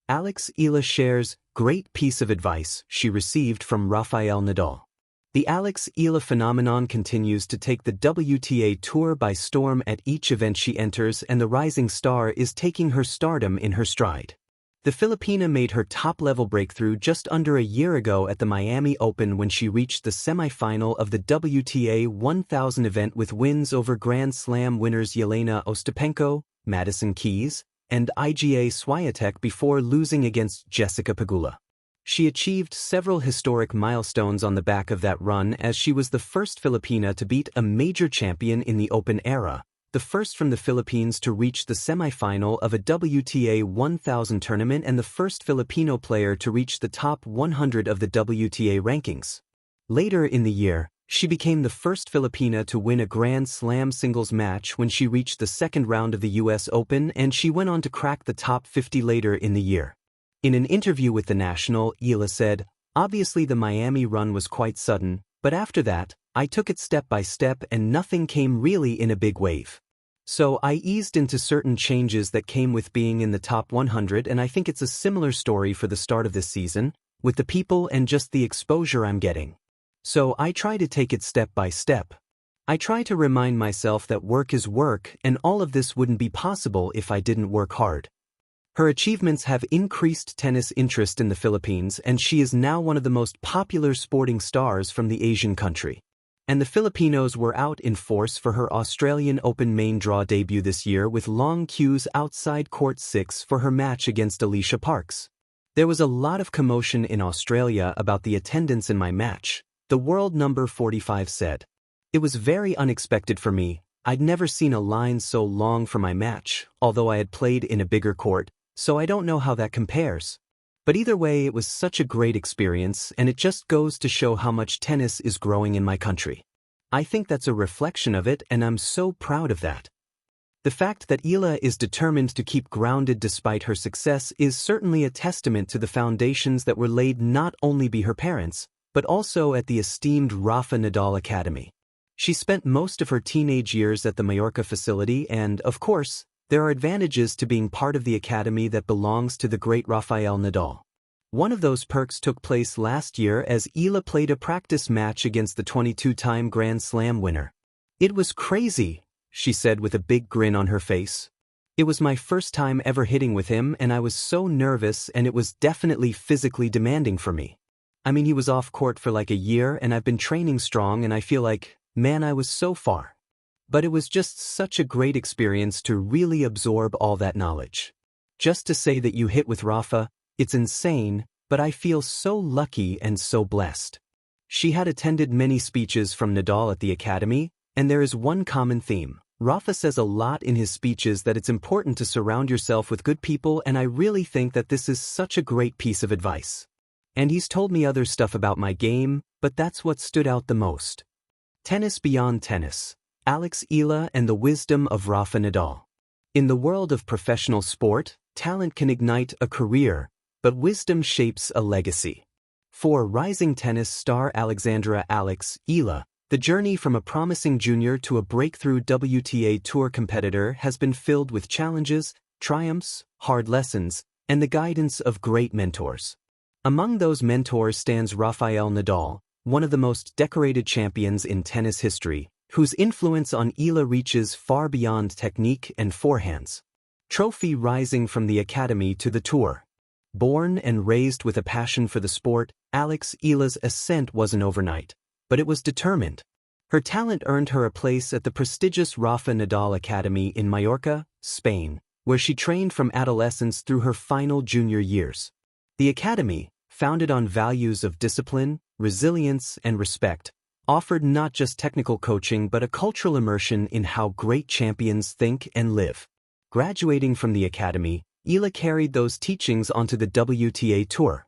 Eala shares great piece of advice she received from Rafael Nadal. The Eala phenomenon continues to take the WTA Tour by storm at each event she enters, and the rising star is taking her stardom in her stride. The Filipina made her top-level breakthrough just under a year ago at the Miami Open when she reached the semi-final of the WTA 1000 event with wins over Grand Slam winners Jelena Ostapenko, Madison Keys, and Iga Swiatek before losing against Jessica Pegula. She achieved several historic milestones on the back of that run, as she was the first Filipina to beat a major champion in the Open era, the first from the Philippines to reach the semi-final of a WTA 1000 tournament, and the first Filipino player to reach the top 100 of the WTA rankings. Later in the year, she became the first Filipina to win a Grand Slam singles match when she reached the second round of the US Open, and she went on to crack the top 50 later in the year. In an interview with The National, Eala said, "Obviously the Miami run was quite sudden, but after that, I took it step by step and nothing came really in a big wave. So I eased into certain changes that came with being in the top 100, and I think it's a similar story for the start of this season, with the people and just the exposure I'm getting. So I try to take it step by step. I try to remind myself that work is work, and all of this wouldn't be possible if I didn't work hard." Her achievements have increased tennis interest in the Philippines, and she is now one of the most popular sporting stars from the Asian country. And the Filipinos were out in force for her Australian Open main draw debut this year, with long queues outside Court 6 for her match against Alicia Parks. "There was a lot of commotion in Australia about the attendance in my match," the world number 45 said. "It was very unexpected for me. I'd never seen a line so long for my match, although I had played in a bigger court, so I don't know how that compares. But either way, it was such a great experience, and it just goes to show how much tennis is growing in my country. I think that's a reflection of it, and I'm so proud of that." The fact that Eala is determined to keep grounded despite her success is certainly a testament to the foundations that were laid not only by her parents, but also at the esteemed Rafa Nadal Academy. She spent most of her teenage years at the Mallorca facility, and, of course, there are advantages to being part of the academy that belongs to the great Rafael Nadal. One of those perks took place last year as Eala played a practice match against the 22-time Grand Slam winner. "It was crazy," she said with a big grin on her face. "It was my first time ever hitting with him, and I was so nervous, and it was definitely physically demanding for me. I mean, he was off court for like a year, and I've been training strong, and I feel like, man, I was so far. But it was just such a great experience to really absorb all that knowledge. Just to say that you hit with Rafa, it's insane, but I feel so lucky and so blessed." She had attended many speeches from Nadal at the academy, and there is one common theme. Rafa says a lot in his speeches that it's important to surround yourself with good people, and I really think that this is such a great piece of advice. And he's told me other stuff about my game, but that's what stood out the most. Tennis beyond tennis. Eala and the wisdom of Rafa Nadal. In the world of professional sport, talent can ignite a career, but wisdom shapes a legacy. For rising tennis star Alexandra Eala, the journey from a promising junior to a breakthrough WTA Tour competitor has been filled with challenges, triumphs, hard lessons, and the guidance of great mentors. Among those mentors stands Rafael Nadal, one of the most decorated champions in tennis history, whose influence on Eala reaches far beyond technique and forehands. Trophy rising from the academy to the tour. Born and raised with a passion for the sport, Eala's ascent wasn't overnight, but it was determined. Her talent earned her a place at the prestigious Rafa Nadal Academy in Mallorca, Spain, where she trained from adolescence through her final junior years. The academy, founded on values of discipline, resilience, and respect, offered not just technical coaching but a cultural immersion in how great champions think and live. Graduating from the academy, Eala carried those teachings onto the WTA Tour.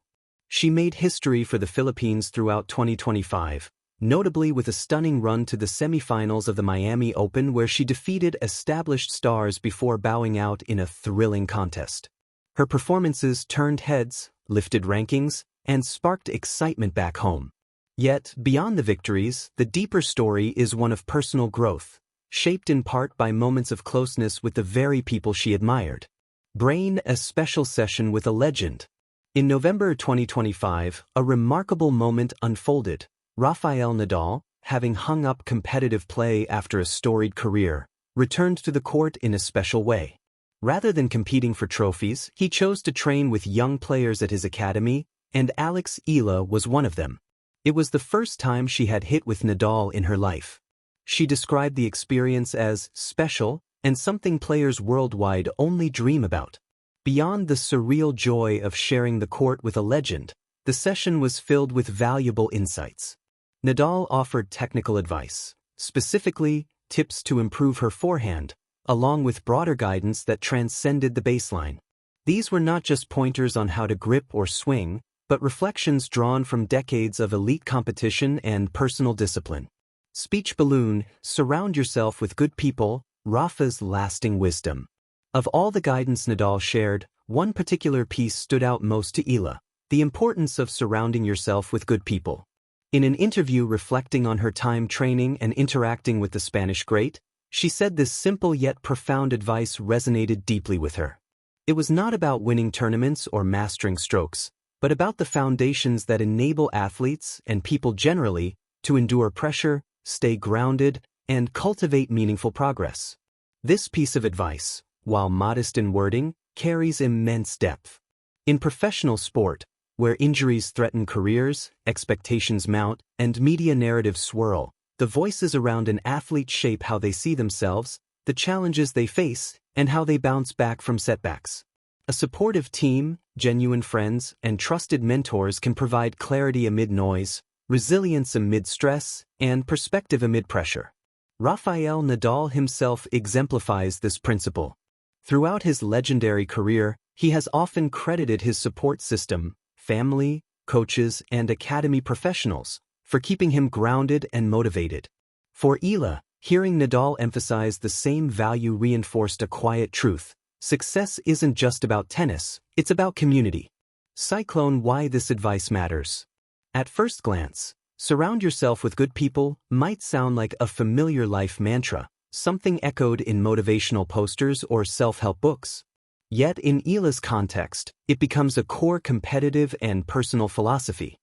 She made history for the Philippines throughout 2025, notably with a stunning run to the semifinals of the Miami Open, where she defeated established stars before bowing out in a thrilling contest. Her performances turned heads, lifted rankings, and sparked excitement back home. Yet, beyond the victories, the deeper story is one of personal growth, shaped in part by moments of closeness with the very people she admired. Brain, a special session with a legend. In November 2025, a remarkable moment unfolded. Rafael Nadal, having hung up competitive play after a storied career, returned to the court in a special way. Rather than competing for trophies, he chose to train with young players at his academy, and Eala was one of them. It was the first time she had hit with Nadal in her life. She described the experience as special and something players worldwide only dream about. Beyond the surreal joy of sharing the court with a legend, the session was filled with valuable insights. Nadal offered technical advice, specifically tips to improve her forehand, along with broader guidance that transcended the baseline. These were not just pointers on how to grip or swing, but reflections drawn from decades of elite competition and personal discipline. Speech balloon, surround yourself with good people, Rafa's lasting wisdom. Of all the guidance Nadal shared, one particular piece stood out most to Eala: the importance of surrounding yourself with good people. In an interview reflecting on her time training and interacting with the Spanish great, she said this simple yet profound advice resonated deeply with her. It was not about winning tournaments or mastering strokes, but about the foundations that enable athletes and people generally to endure pressure, stay grounded, and cultivate meaningful progress. This piece of advice, while modest in wording, carries immense depth. In professional sport, where injuries threaten careers, expectations mount, and media narratives swirl, the voices around an athlete shape how they see themselves, the challenges they face, and how they bounce back from setbacks. A supportive team, genuine friends, and trusted mentors can provide clarity amid noise, resilience amid stress, and perspective amid pressure. Rafael Nadal himself exemplifies this principle. Throughout his legendary career, he has often credited his support system, family, coaches, and academy professionals, for keeping him grounded and motivated. For Eala, hearing Nadal emphasize the same value reinforced a quiet truth: success isn't just about tennis, it's about community. Cyclone, why this advice matters. At first glance, surround yourself with good people might sound like a familiar life mantra, something echoed in motivational posters or self-help books. Yet in Eala's context, it becomes a core competitive and personal philosophy.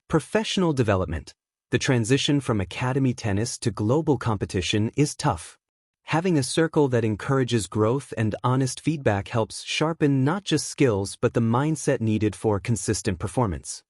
Professional development. The transition from academy tennis to global competition is tough. Having a circle that encourages growth and honest feedback helps sharpen not just skills but the mindset needed for consistent performance.